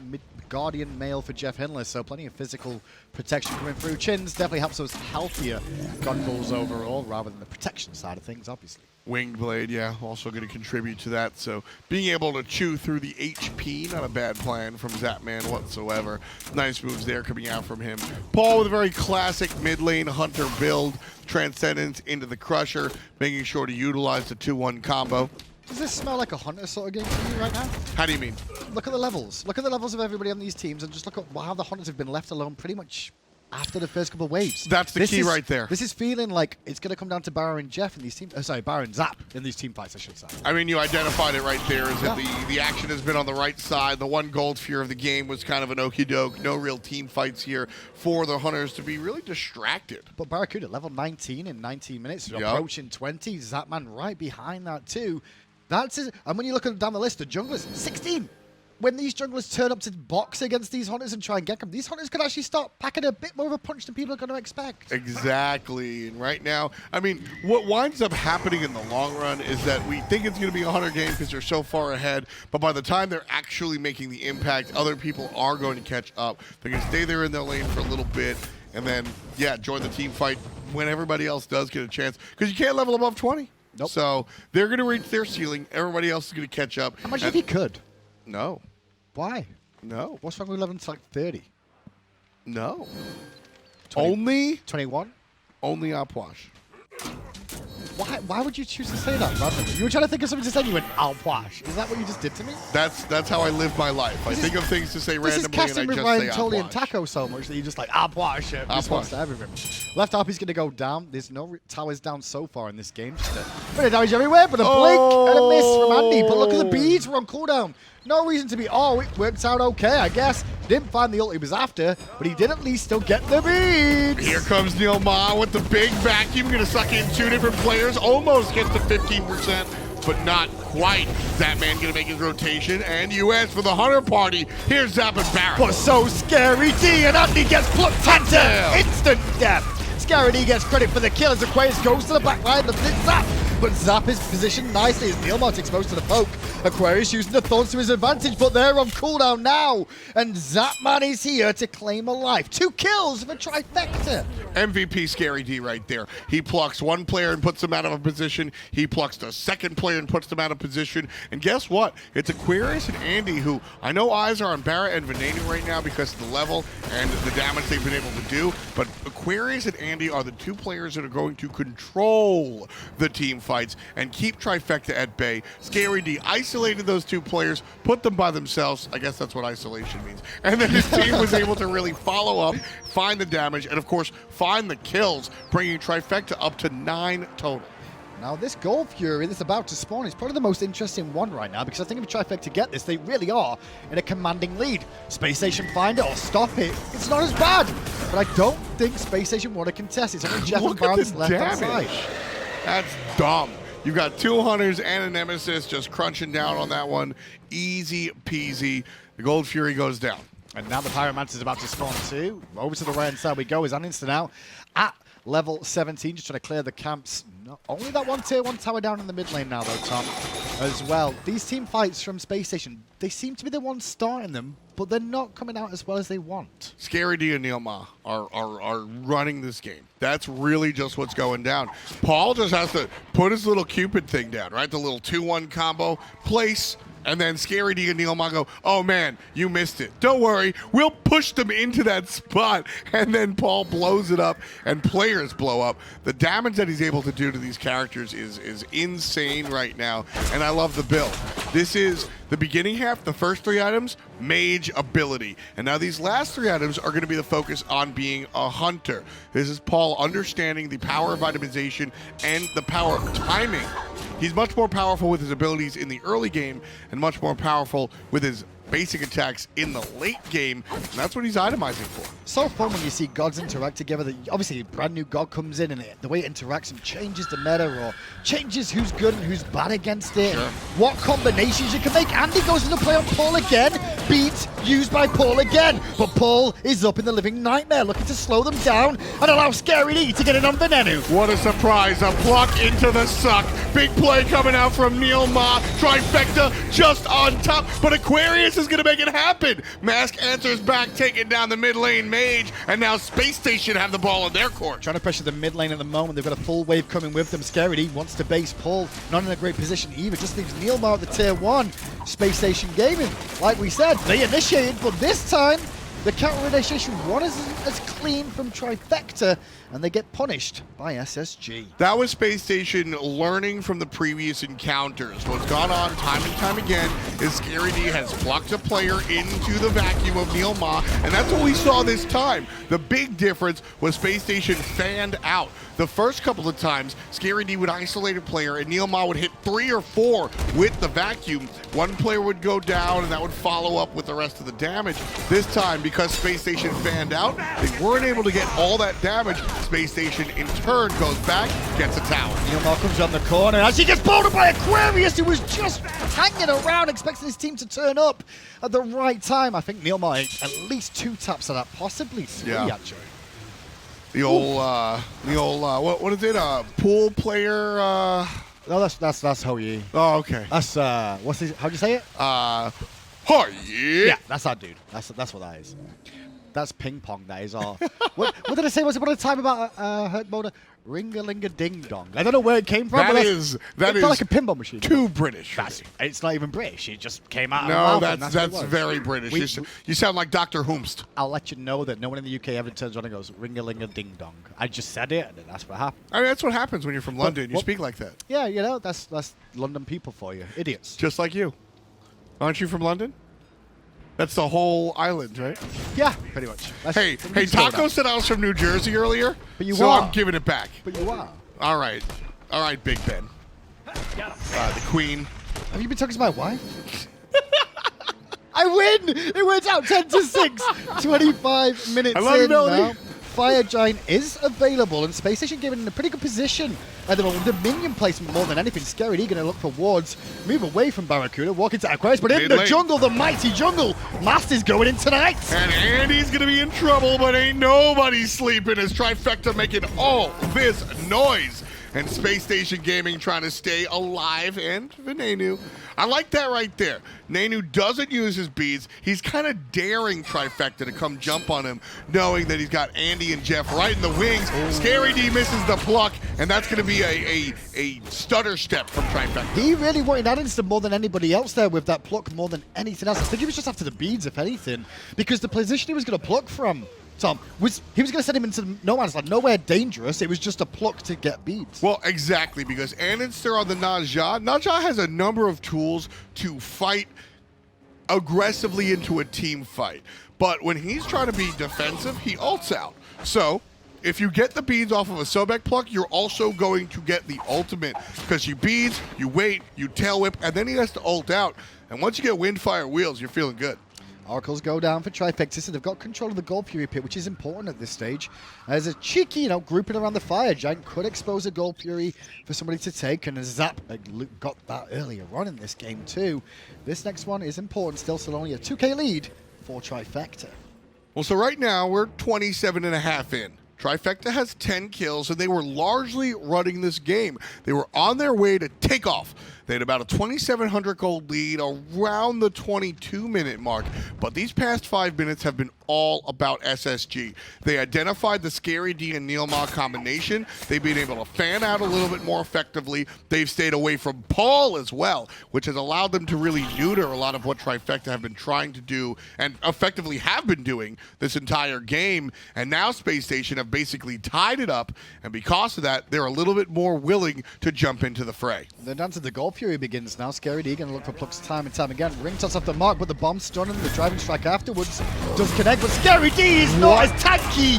Guardian mail for JeffHindla, so plenty of physical protection coming through. Chins definitely helps us healthier gun balls overall, rather than the protection side of things, obviously. Winged Blade, yeah, also going to contribute to that. So being able to chew through the HP, not a bad plan from Zapman whatsoever. Nice moves there coming out from him. Paul with a very classic mid lane hunter build, Transcendence into the Crusher, making sure to utilize the 2-1 combo. Does this smell like a hunter sort of game for you right now? How do you mean? Look at the levels. Look at the levels of everybody on these teams, and just look at how the hunters have been left alone pretty much after the first couple of waves. That's the key right there. This is feeling like it's going to come down to BaRRa and Jeff in these teams. Sorry, BaRRa and Zap in these team fights, I should say. I mean, you identified it right there. Is that the action has been on the right side. The 1 gold fear of the game was kind of an okie doke. No real team fights here for the hunters to be really distracted. But BaRRaCCuDDa level 19 in 19 minutes, approaching 20. Zapman right behind that too. That's it. And when you look down the list, the junglers, 16. When these junglers turn up to box against these hunters and try and get them, these hunters could actually start packing a bit more of a punch than people are going to expect. Exactly. And right now, I mean, what winds up happening in the long run is that we think it's going to be a hunter game because they're so far ahead, but by the time they're actually making the impact, other people are going to catch up. They're going to stay there in their lane for a little bit, and then, join the team fight when everybody else does get a chance, because you can't level above 20. Nope. So they're going to reach their ceiling. Everybody else is going to catch up. Imagine if he could. No. Why? No. What's wrong with 11 to like 30? No. 20, only 21? Only Opwash. Why would you choose to say that randomly? You were trying to think of something to say, you went, "I'll wash." Is that what you just did to me? That's how I live my life. I think of things to say randomly, and I casting with just Ryan say Tully I'll and wash. Taco so much that you just like, "I'll wash it." Response to everything. Left RP's going to go down. There's no towers down so far in this game. Just a bit of damage everywhere, but a blink and a miss from Andy. But look at the beads. We're on cooldown. No reason to be, it worked out okay, I guess. Didn't find the ult he was after, but he did at least still get the beads. Here comes NeiruMah with the big vacuum. Going to suck in 2 different players. Almost gets to 15%, but not quite. Zapman going to make his rotation. And US for the Hunter party. Here's Zapman Barrett. But so Scary D, and Andy gets plucked into instant death. Scary D gets credit for the kill as Aquarius goes to the back line. The Zap. But Zap is positioned nicely as NeiruMah exposed to the poke. Aquarius using the thorns to his advantage, but they're on cooldown now. And Zapman is here to claim a life. 2 kills for Trifecta. MVP Scary D right there. He plucks one player and puts them out of a position. He plucks the second player and puts them out of position. And guess what? It's Aquarius and Andy, who I know eyes are on BaRRaCCuDDa and Venenu right now because of the level and the damage they've been able to do. But Aquarius and Andy are the 2 players that are going to control the team fights and keep Trifecta at bay. Scary D isolated those 2 players, put them by themselves. I guess that's what isolation means. And then his team was able to really follow up, find the damage, and of course, find the kills, bringing Trifecta up to 9 total. Now this Gold Fury that's about to spawn is probably the most interesting one right now, because I think if Trifecta get this, they really are in a commanding lead. Space Station find it or stop it. It's not as bad, but I don't think Space Station want to contest. It's only Jeff and BaRRaCCuDDa's left hand side. That's dumb. You've got 2 Hunters and a Nemesis just crunching down on that one. Easy peasy. The Gold Fury goes down. And now the Pyromancer is about to spawn too. Over to the right hand side we go as andinster now at level 17, just trying to clear the camps. Only that one tier 1 tower down in the mid lane now though, Tom, as well. These team fights from Space Station, they seem to be the ones starting them, but they're not coming out as well as they want. Scary D and NeiruMah are running this game. That's really just what's going down. Paul just has to put his little Cupid thing down, right? The little 2-1 combo, place, and then Scary D and NeiruMah go, "Oh man, you missed it. Don't worry, we'll push them into that spot." And then Paul blows it up and players blow up. The damage that he's able to do to these characters is insane right now, and I love the build. This is the beginning half, the first 3 items, mage ability. And now these last 3 items are going to be the focus on being a hunter. This is Paul understanding the power of itemization and the power of timing. He's much more powerful with his abilities in the early game and much more powerful with his basic attacks in the late game, and that's what he's itemizing for. So fun when you see gods interact together. That obviously a brand new god comes in and the way it interacts and changes the meta or changes who's good and who's bad against it. Sure. What combinations you can make. Andy goes into play on Paul again. Beat used by Paul again. But Paul is up in the living nightmare, looking to slow them down and allow Scary D to get in on Venenu. What a surprise. A pluck into the suck. Big play coming out from NeiruMah. Trifecta just on top, but Aquarius is going to make it happen. Mask answers back, taking down the mid lane mage, and now Space Station have the ball in their court. Trying to pressure the mid lane at the moment. They've got a full wave coming with them. Scary D wants to base Paul. Not in a great position either. Just leaves NeiruMah at the tier 1. Space Station Gaming, like we said, they initiated, but this time the counter initiation isn't as clean from Trifecta, and they get punished by SSG. That was Space Station learning from the previous encounters. What's gone on time and time again is Scary D has plucked a player into the vacuum of NeiruMah, and that's what we saw this time. The big difference was Space Station fanned out. The first couple of times, Scary D would isolate a player, and NeiruMah would hit 3 or 4 with the vacuum. One player would go down, and that would follow up with the rest of the damage. This time, because Space Station fanned out, they weren't able to get all that damage. Space Station, in turn, goes back, gets a tower. NeiruMah comes on the corner as he gets bolted by Aquarius, who was just hanging around, expecting his team to turn up at the right time. I think NeiruMah at least 2 taps of that, possibly 3 actually. The old, what is it? Pool player. No, that's Ho Yi. Oh, okay. That's how'd you say it? Hi, Yeah, that's that dude. That's what that is. That's ping pong, that is all. what did I say? Was it one time about Hercules? Ring-a-ling-a-ding-dong. I don't know where it came from. That but is it felt like a pinball machine. Too British. It's not even British. It just came out. No, of that's very British. You sound like Dr. Hoomst. I'll let you know that no one in the UK ever turns around and goes ring-a-ling-a-ding-dong. I just said it, and then that's what happened. I mean, that's what happens when you're from London. You speak like that. Yeah, you know, that's London people for you. Idiots. Just like you. Aren't you from London? That's the whole island, right? Yeah, pretty much. Hey, Taco said I was from New Jersey earlier, but you so are. I'm giving it back. But you are. All right, Big Ben. The Queen. Have you been talking to my wife? I win! It works out 10-6. 25 minutes I love you, in Melody. now. Fire Giant is available, and Spacestation Gaming in a pretty good position at the moment. The minion placement more than anything. Scary D gonna look for wards, move away from BaRRaCCuDDa, walk into Aquarius, but in the jungle, the mighty jungle, Master's going in tonight. And Andy's gonna be in trouble, but ain't nobody sleeping as Trifecta making all this noise. And Space Station Gaming trying to stay alive, and Venenu. I like that right there. Nenu doesn't use his beads. He's kind of daring Trifecta to come jump on him, knowing that he's got Andy and Jeff right in the wings. Scary D misses the pluck, and that's going to be a stutter step from Trifecta. He really wanted andinster more than anybody else there with that pluck more than anything else. I think he was just after the beads, if anything, because the position he was going to pluck from, Tom, he was going to send him into no man's land, nowhere dangerous. It was just a pluck to get beads. Well, exactly, because andinster on the Najah has a number of tools to fight aggressively into a team fight. But when he's trying to be defensive, he ults out. So if you get the beads off of a Sobek pluck, you're also going to get the ultimate, because you beads, you wait, you tail whip, and then he has to ult out. And once you get Windfire Wheels, you're feeling good. Oracles go down for Trifecta, so they've got control of the Gold Fury pit, which is important at this stage. As a cheeky, grouping around the Fire Giant could expose a Gold Fury for somebody to take, and Zap got that earlier on in this game too. This next one is important still, so only a 2k lead for Trifecta. Well, so right now we're 27.5 in. Trifecta has 10 kills, and they were largely running this game. They were on their way to take off. They had about a 2,700 gold lead around the 22-minute mark, but these past 5 minutes have been all about SSG. They identified the Scary D and NeiruMah combination. They've been able to fan out a little bit more effectively. They've stayed away from Paul as well, which has allowed them to really neuter a lot of what Trifecta have been trying to do and effectively have been doing this entire game. And now Space Station have basically tied it up, and because of that, they're a little bit more willing to jump into the fray. The dance of the Gold Fury begins now. Scary D gonna look for plucks time and time again. Ring toss off the mark, but the bomb stun and the driving strike afterwards does connect, but Scary D is not as tanky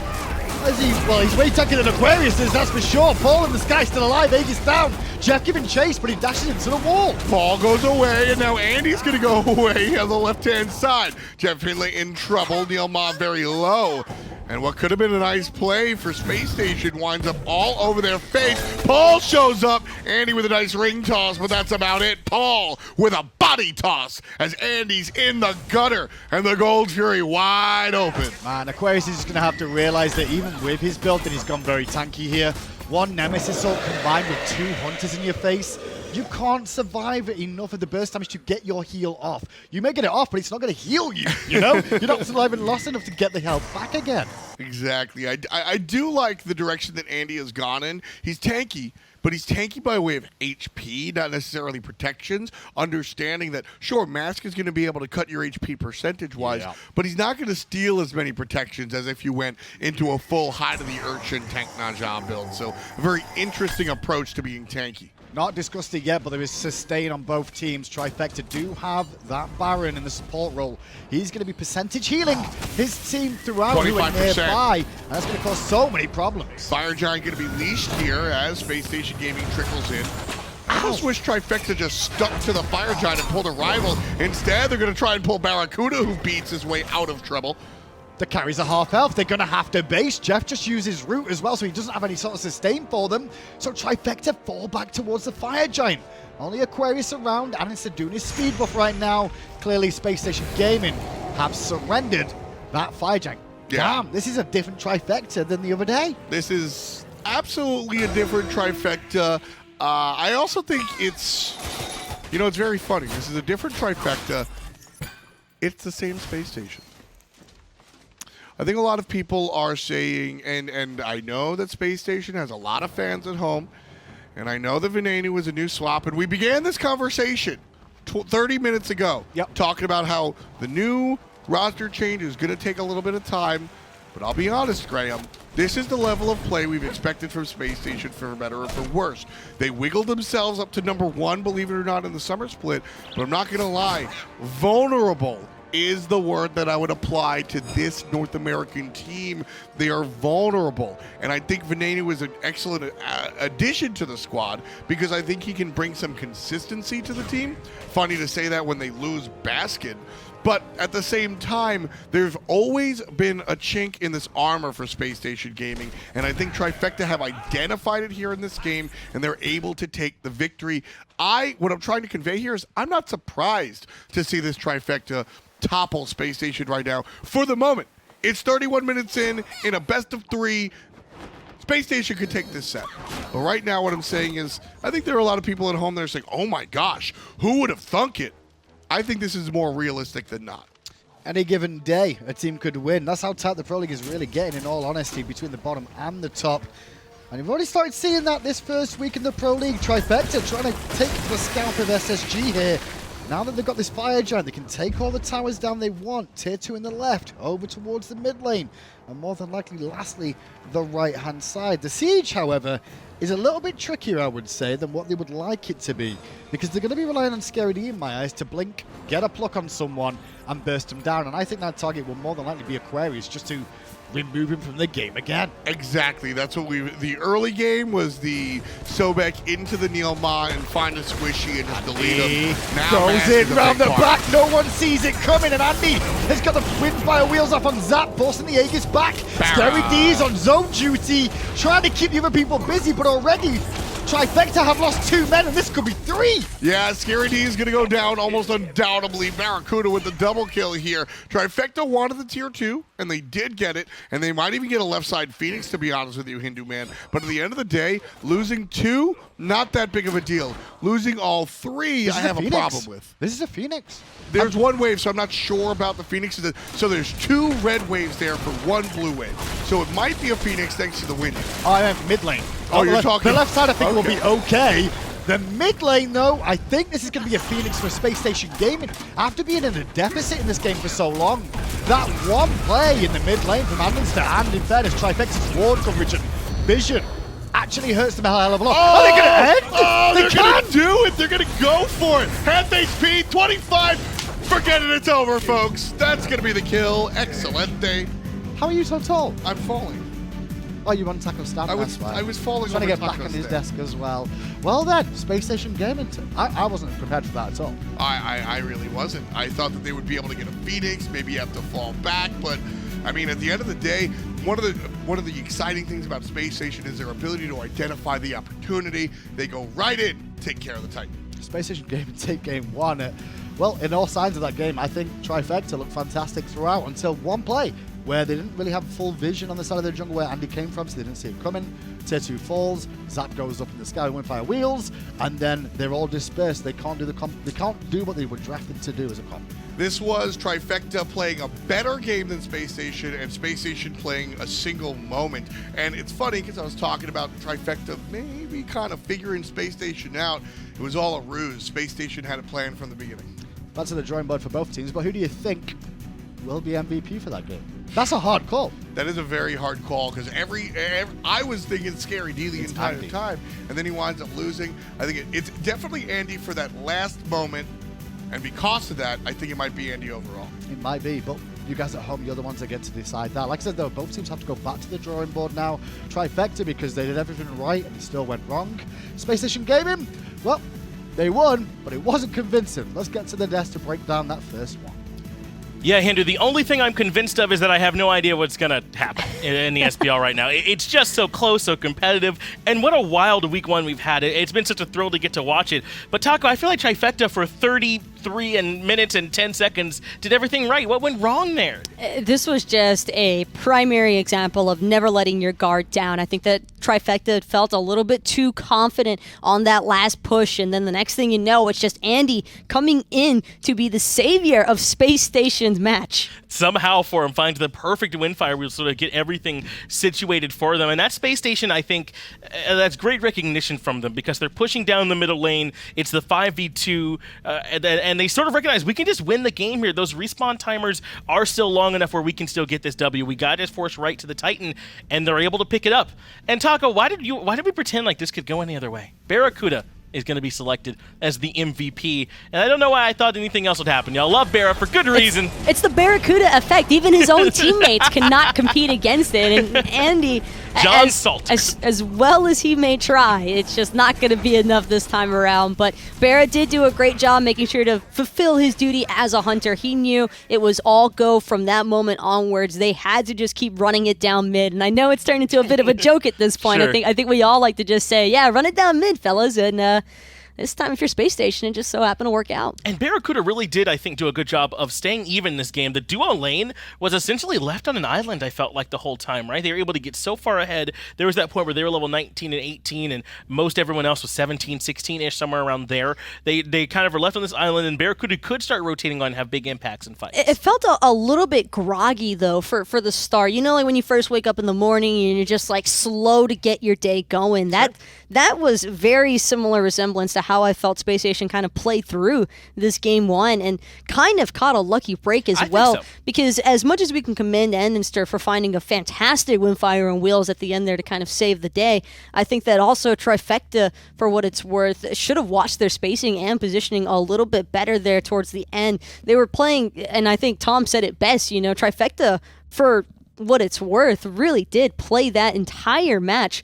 as he's way tankier than Aquarius is, that's for sure. Paul in the sky still alive, Aegis down. Jeff giving chase, but he dashes into the wall. Paul goes away, and now Andy's gonna go away on the left-hand side. JeffHindla in trouble, NeiruMah very low. And what could have been a nice play for Space Station winds up all over their face. Paul shows up, Andy with a nice ring toss, but that's about it. Paul with a body toss as Andy's in the gutter, and the Gold Fury wide open. Man, Aquarius is just going to have to realize that even with his build that he's gone very tanky here. One Nemesis ult combined with 2 Hunters in your face. You can't survive enough of the burst damage to get your heal off. You may get it off, but it's not going to heal you, You're not surviving lost enough to get the health back again. Exactly. I do like the direction that Andy has gone in. He's tanky, but he's tanky by way of HP, not necessarily protections, understanding that, sure, Mask is going to be able to cut your HP percentage-wise, but he's not going to steal as many protections as if you went into a full Hide of the Urchin tank Najah build. So a very interesting approach to being tanky. Not discussed it yet, but there is sustain on both teams. Trifecta do have that Baron in the support role. He's going to be percentage healing his team throughout 25%. Nearby, and that's going to cause so many problems. Fire Giant going to be leashed here as Space Station Gaming trickles in. I almost wish Trifecta just stuck to the Fire Giant and pulled a rival. Instead, they're going to try and pull BaRRaCCuDDa, who beats his way out of trouble. The carries are half health. They're going to have to base. Jeff just uses root as well, so he doesn't have any sort of sustain for them. So Trifecta fall back towards the Fire Giant. Only Aquarius around, and it's doing his speed buff right now. Clearly, Space Station Gaming have surrendered that Fire Giant. Yeah. Damn, this is a different Trifecta than the other day. This is absolutely a different Trifecta. I also think it's, it's very funny. This is a different Trifecta. It's the same Space Station. I think a lot of people are saying, and I know that Space Station has a lot of fans at home, and I know that Venenu was a new swap, and we began this conversation 30 minutes ago, talking about how the new roster change is going to take a little bit of time. But I'll be honest, Graham, this is the level of play we've expected from Space Station, for better or for worse. They wiggled themselves up to #1, believe it or not, in the summer split. But I'm not going to lie, vulnerable is the word that I would apply to this North American team. They are vulnerable. And I think Venenu is an excellent addition to the squad because I think he can bring some consistency to the team. Funny to say that when they lose Basket. But at the same time, there's always been a chink in this armor for Space Station Gaming, and I think Trifecta have identified it here in this game, and they're able to take the victory. What I'm trying to convey here is I'm not surprised to see this Trifecta topple Space Station right now. For the moment, it's 31 minutes in a best of 3. Space Station could take this set. But right now, what I'm saying is, I think there are a lot of people at home that are saying, oh my gosh, who would have thunk it? I think this is more realistic than not. Any given day, a team could win. That's how tight the Pro League is really getting, in all honesty, between the bottom and the top. And you've already started seeing that this first week in the Pro League. Trifecta trying to take the scalp of SSG here. Now that they've got this fire giant, they can take all the towers down they want. Tier 2 in the left, over towards the mid lane. And more than likely, lastly, the right-hand side. The siege, however, is a little bit trickier, I would say, than what they would like it to be. Because they're going to be relying on Scary D, in my eyes, to blink, get a pluck on someone, and burst them down. And I think that target will more than likely be Aquarius, just to remove him from the game again. Exactly. That's what the early game was the Sobek into the NeiruMah and find a squishy and just delete him. Now goes in round the back. No one sees it coming, and Agni has got the windfire wheels off on Zap, forcing the Aegis back. Scary D's on zone duty, trying to keep the other people busy, but already Trifecta have lost 2 men, and this could be 3. Yeah, Scary D is going to go down almost undoubtedly. BaRRaCCuDDa with the double kill here. Trifecta wanted the tier 2, and they did get it, and they might even get a left side Phoenix, to be honest with you, Hindu man. But at the end of the day, losing 2, not that big of a deal. Losing all 3, I have a problem with. This is a Phoenix. There's 1 wave, so I'm not sure about the Phoenix. So there's 2 red waves there for 1 blue wave. So it might be a Phoenix thanks to the wind. Oh, I meant mid lane. Oh, you're talking... The left side, I think, will be okay. The mid lane, though, I think this is going to be a Phoenix for Space Station Gaming. After being in a deficit in this game for so long, that one play in the mid lane from andinster, and in fairness, Trifecta's ward coverage and vision actually hurts them a hell of a lot. Oh, they're going to end? Oh, they're going to do it. They're going to go for it. Half HP, 25. Forget it. It's over, folks. That's going to be the kill. Excelente. How are you so tall? I'm falling. Oh, you want Taco stand? I was falling trying to over get back on his stand. desk as well. Well then, Space Station Gaming. I wasn't prepared for that at all. I really wasn't. I thought that they would be able to get a Phoenix, maybe have to fall back, but I mean, at the end of the day, one of the exciting things about Space Station is their ability to identify the opportunity. They go right in, take care of the Titan. Space Station Gaming take game 1. Well, in all signs of that game, I think Trifecta looked fantastic throughout until one play where they didn't really have full vision on the side of the jungle where Andy came from, so they didn't see it coming. Tier 2 falls, Zap goes up in the sky, windfire wheels, and then they're all dispersed. They can't do they can't do what they were drafted to do as a comp. This was Trifecta playing a better game than Space Station, and Space Station playing a single moment. And it's funny because I was talking about Trifecta maybe kind of figuring Space Station out. It was all a ruse. Space Station had a plan from the beginning. That's to the drawing board for both teams, but who do you think will be MVP for that game? That's a hard call. That is a very hard call because I was thinking Scary D the entire time, and then he winds up losing. I think it's definitely Andy for that last moment, and because of that, I think it might be Andy overall. It might be, but you guys at home, you're the ones that get to decide that. Like I said, though, both teams have to go back to the drawing board now. Trifecta, because they did everything right and it still went wrong. Space Station Gaming, well, they won, but it wasn't convincing. Let's get to the desk to break down that first one. Yeah, Hindu, the only thing I'm convinced of is that I have no idea what's going to happen in the SPL right now. It's just so close, so competitive, and what a wild week 1 we've had. It's been such a thrill to get to watch it. But Taco, I feel like Trifecta for 33 minutes and 10 seconds did everything right. What went wrong there? This was just a primary example of never letting your guard down. I think that Trifecta felt a little bit too confident on that last push, and then the next thing you know, it's just Andy coming in to be the savior of Space Station's match. Somehow for him finds the perfect windfire wheel sort of get everything situated for them. And that Space Station, I think, that's great recognition from them because they're pushing down the middle lane. It's the 5v2, and they sort of recognize we can just win the game here. Those respawn timers are still long enough where we can still get this W. We got his force right to the Titan, and they're able to pick it up. And Taco, why did we pretend like this could go any other way? BaRRaCCuDDa is going to be selected as the MVP. And I don't know why I thought anything else would happen. Y'all love Barra for good reason. It's the BaRRaCCuDDa effect. Even his own teammates cannot compete against it. And Andy, as well as he may try, it's just not going to be enough this time around. But Barra did do a great job making sure to fulfill his duty as a hunter. He knew it was all go from that moment onwards. They had to just keep running it down mid. And I know it's turned into a bit of a joke at this point. Sure. I think we all like to just say, yeah, run it down mid, fellas. And this time, if you're Space Station, it just so happened to work out. And BaRRaCCuDDa really did, I think, do a good job of staying even in this game. The duo lane was essentially left on an island, I felt like, the whole time, right? They were able to get so far ahead. There was that point where they were level 19 and 18, and most everyone else was 17, 16-ish, somewhere around there. They kind of were left on this island, and BaRRaCCuDDa could start rotating on and have big impacts in fights. It felt a little bit groggy, though, for the start. You know, like when you first wake up in the morning and you're just, like, slow to get your day going. That was very similar resemblance to how I felt Space Station kind of play through this game one and kind of caught a lucky break as well. Think so. Because as much as we can commend andinster for finding a fantastic windfire and wheels at the end there to kind of save the day, I think that also Trifecta, for what it's worth, should have watched their spacing and positioning a little bit better there towards the end. They were playing, and I think Tom said it best, you know, Trifecta, for what it's worth, really did play that entire match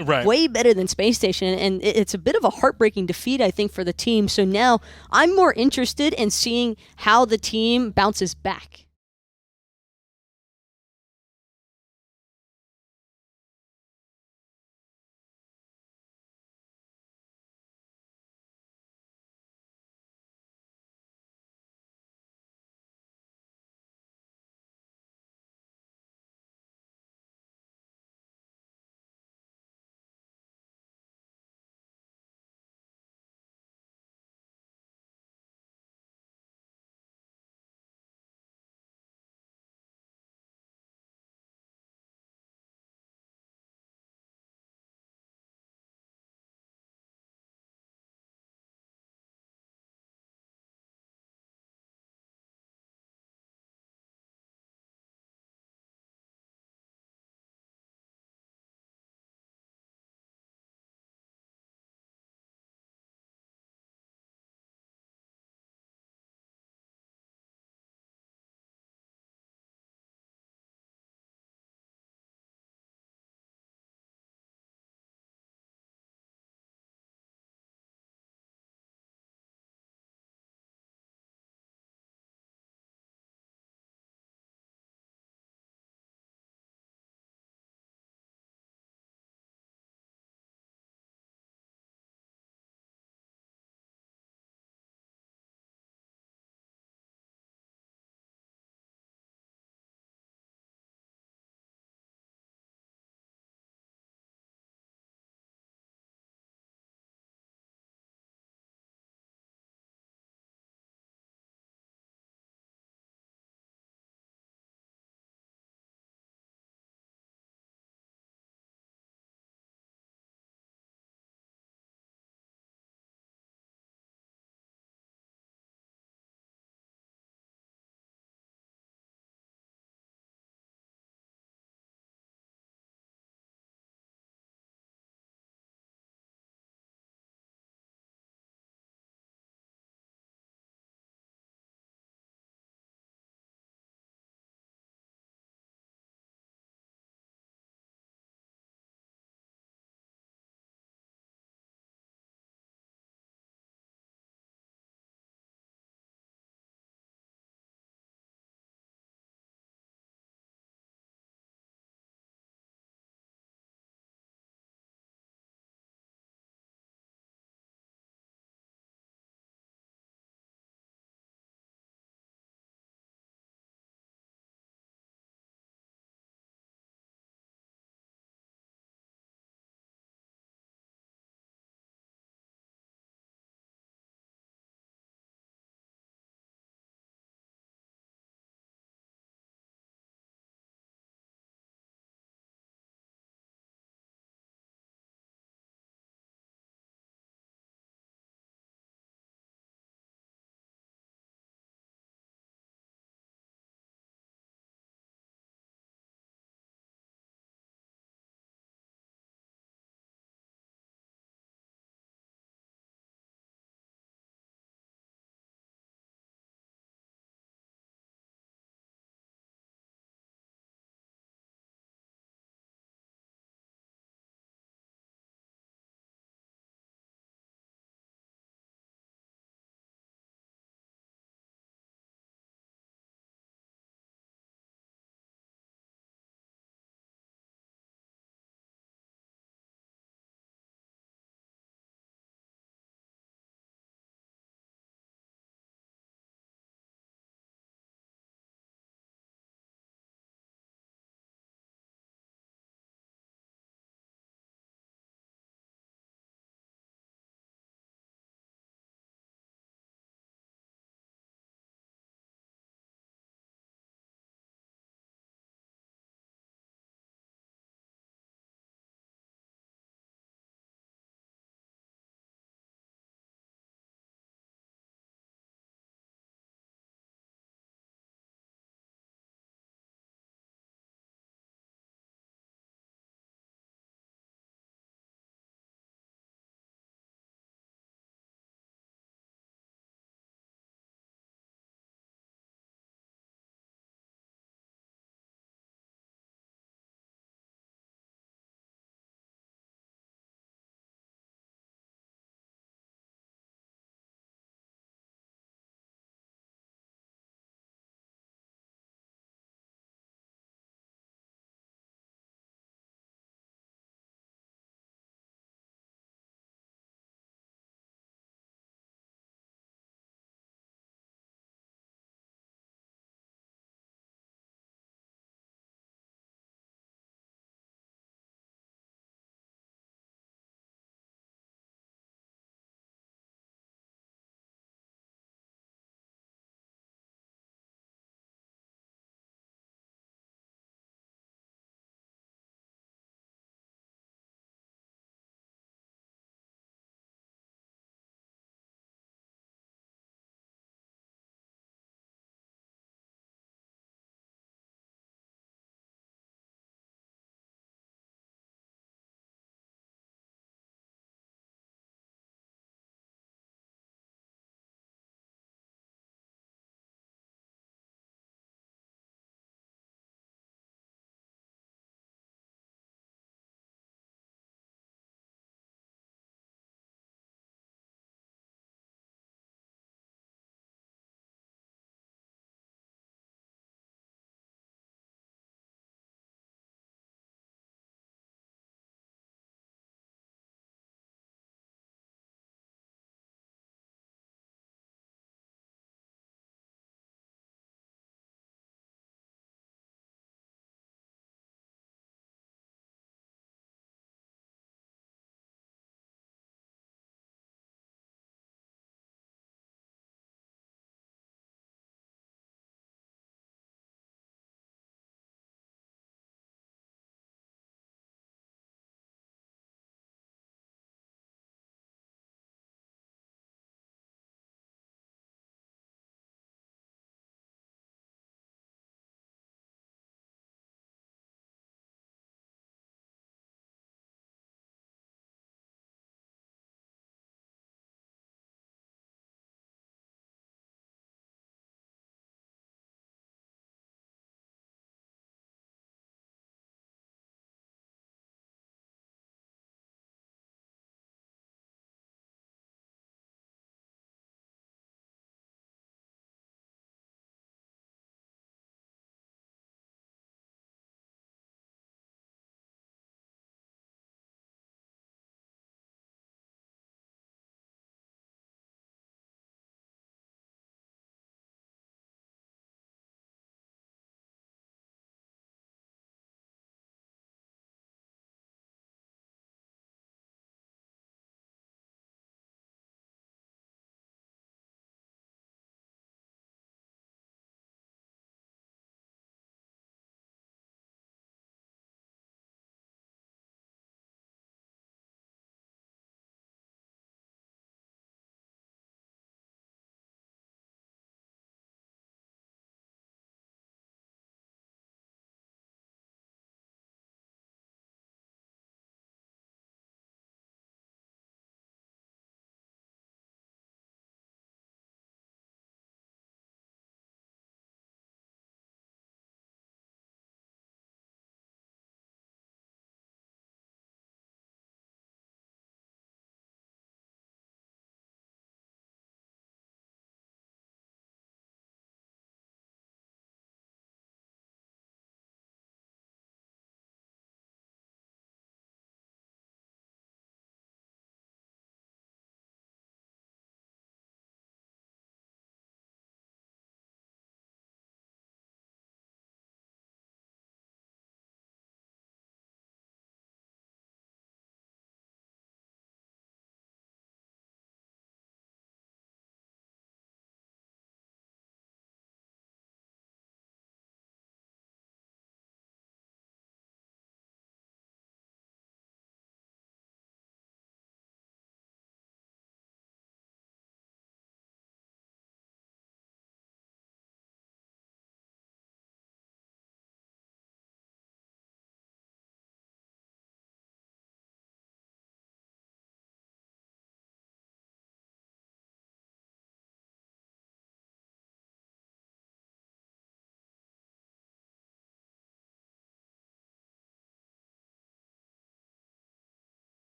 way better than Space Station, and it's a bit of a heartbreaking defeat, I think, for the team. So now I'm more interested in seeing how the team bounces back.